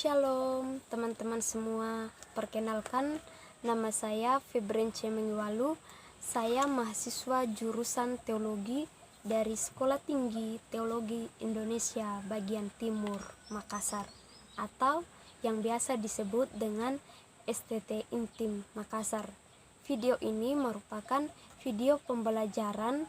Shalom teman-teman semua, perkenalkan nama saya Febrence Mengiwalu. Saya mahasiswa jurusan teologi dari Sekolah Tinggi Teologi Indonesia bagian Timur, Makassar, atau yang biasa disebut dengan STT Intim Makassar. Video ini merupakan video pembelajaran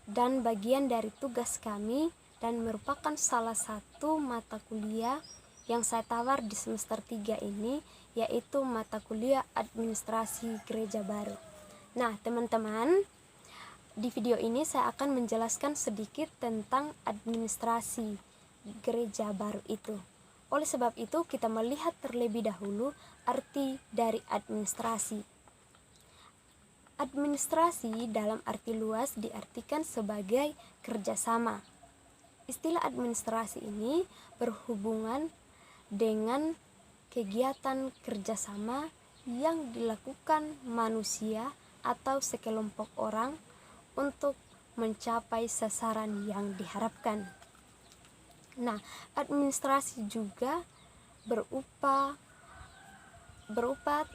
dan bagian dari tugas kami dan merupakan salah satu mata kuliah yang saya tawar di semester 3 ini, yaitu mata kuliah administrasi gereja baru. Nah teman-teman, di video ini saya akan menjelaskan sedikit tentang administrasi gereja baru itu. Oleh sebab itu kita melihat terlebih dahulu arti dari administrasi. Administrasi dalam arti luas diartikan sebagai kerjasama. Istilah administrasi ini berhubungan dengan kegiatan kerjasama yang dilakukan manusia atau sekelompok orang untuk mencapai sasaran yang diharapkan. Nah, administrasi juga berupa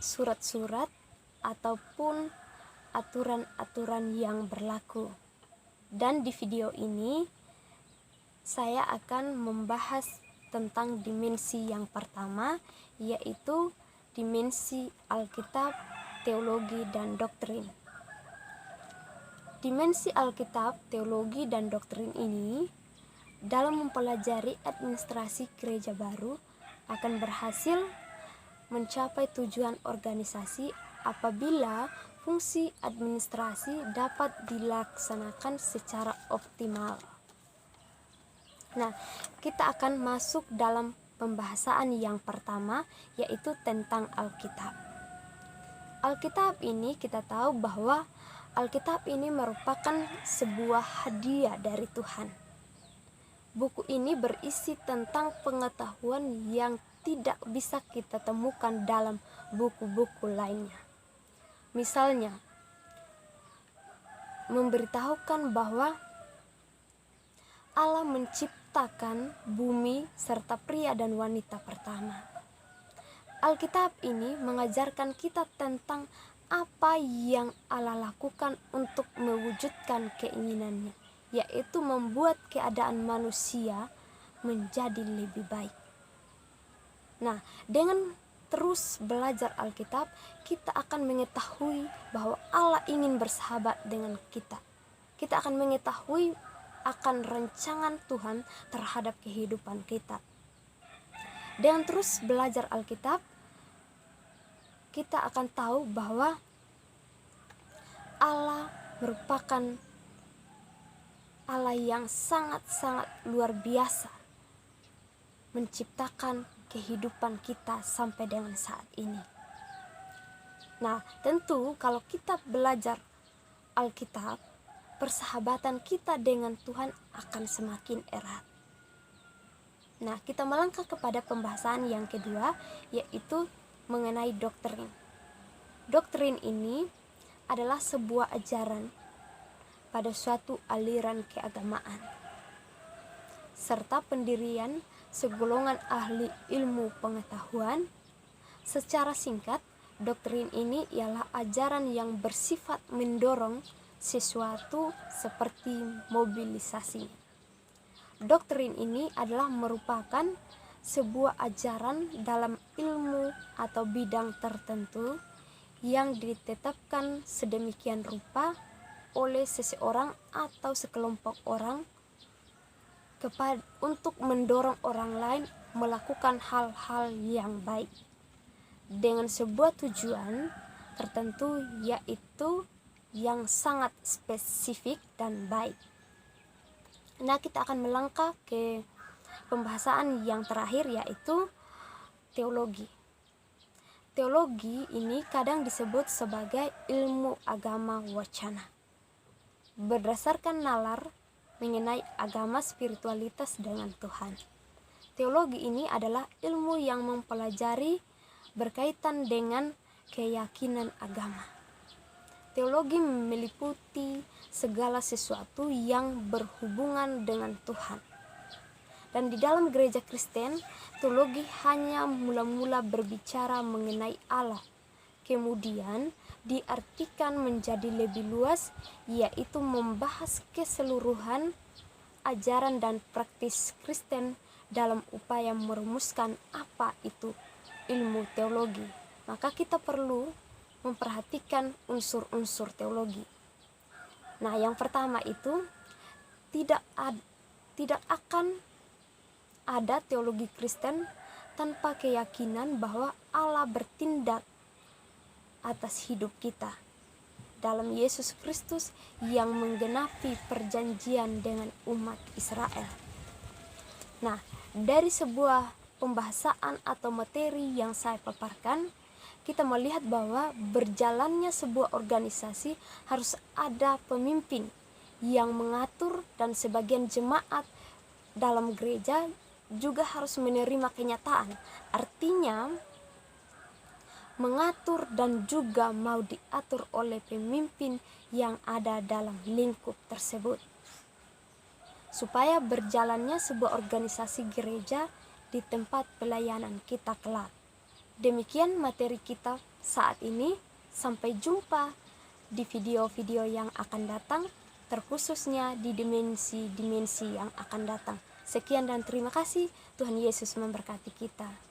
surat-surat ataupun aturan-aturan yang berlaku. Dan di video ini saya akan membahas tentang dimensi yang pertama, yaitu dimensi Alkitab, teologi, dan doktrin. Dimensi Alkitab, teologi, dan doktrin ini dalam mempelajari administrasi gereja baru akan berhasil mencapai tujuan organisasi apabila fungsi administrasi dapat dilaksanakan secara optimal. Nah, kita akan masuk dalam pembahasan yang pertama, yaitu tentang Alkitab. Alkitab ini kita tahu bahwa Alkitab ini merupakan sebuah hadiah dari Tuhan. Buku ini berisi tentang pengetahuan yang tidak bisa kita temukan dalam buku-buku lainnya. Misalnya, memberitahukan bahwa Allah menciptakan bumi serta pria dan wanita pertama. Alkitab ini mengajarkan kita tentang apa yang Allah lakukan untuk mewujudkan keinginannya, yaitu membuat keadaan manusia menjadi lebih baik. Nah, dengan terus belajar Alkitab, kita akan mengetahui bahwa Allah ingin bersahabat dengan kita. Kita akan mengetahui akan rancangan Tuhan terhadap kehidupan kita. Dengan terus belajar Alkitab, kita akan tahu bahwa Allah merupakan Allah yang sangat-sangat luar biasa menciptakan kehidupan kita sampai dengan saat ini. Nah, tentu kalau kita belajar Alkitab, persahabatan kita dengan Tuhan akan semakin erat. Nah, kita melangkah kepada pembahasan yang kedua, yaitu mengenai doktrin. Doktrin ini adalah sebuah ajaran pada suatu aliran keagamaan, serta pendirian segolongan ahli ilmu pengetahuan. Secara singkat, doktrin ini ialah ajaran yang bersifat mendorong sesuatu seperti mobilisasi. Doktrin ini adalah merupakan sebuah ajaran dalam ilmu atau bidang tertentu yang ditetapkan sedemikian rupa oleh seseorang atau sekelompok orang untuk mendorong orang lain melakukan hal-hal yang baik dengan sebuah tujuan tertentu, yaitu yang sangat spesifik dan baik. Nah, kita akan melangkah ke pembahasan yang terakhir, yaitu teologi. Teologi ini kadang disebut sebagai ilmu agama wacana, berdasarkan nalar mengenai agama spiritualitas dengan Tuhan. Teologi ini adalah ilmu yang mempelajari berkaitan dengan keyakinan agama. Teologi meliputi segala sesuatu yang berhubungan dengan Tuhan. Dan di dalam gereja Kristen, teologi hanya mula-mula berbicara mengenai Allah. Kemudian diartikan menjadi lebih luas, yaitu membahas keseluruhan ajaran dan praktis Kristen dalam upaya merumuskan apa itu ilmu teologi. Maka kita perlu memperhatikan unsur-unsur teologi. Nah, yang pertama itu tidak akan ada teologi Kristen tanpa keyakinan bahwa Allah bertindak atas hidup kita dalam Yesus Kristus yang menggenapi perjanjian dengan umat Israel. Nah, dari sebuah pembahasan atau materi yang saya paparkan, kita melihat bahwa berjalannya sebuah organisasi harus ada pemimpin yang mengatur, dan sebagian jemaat dalam gereja juga harus menerima kenyataan. Artinya mengatur dan juga mau diatur oleh pemimpin yang ada dalam lingkup tersebut, supaya berjalannya sebuah organisasi gereja di tempat pelayanan kita kelak. Demikian materi kita saat ini. Sampai jumpa di video-video yang akan datang, terkhususnya di dimensi-dimensi yang akan datang. Sekian dan terima kasih. Tuhan Yesus memberkati kita.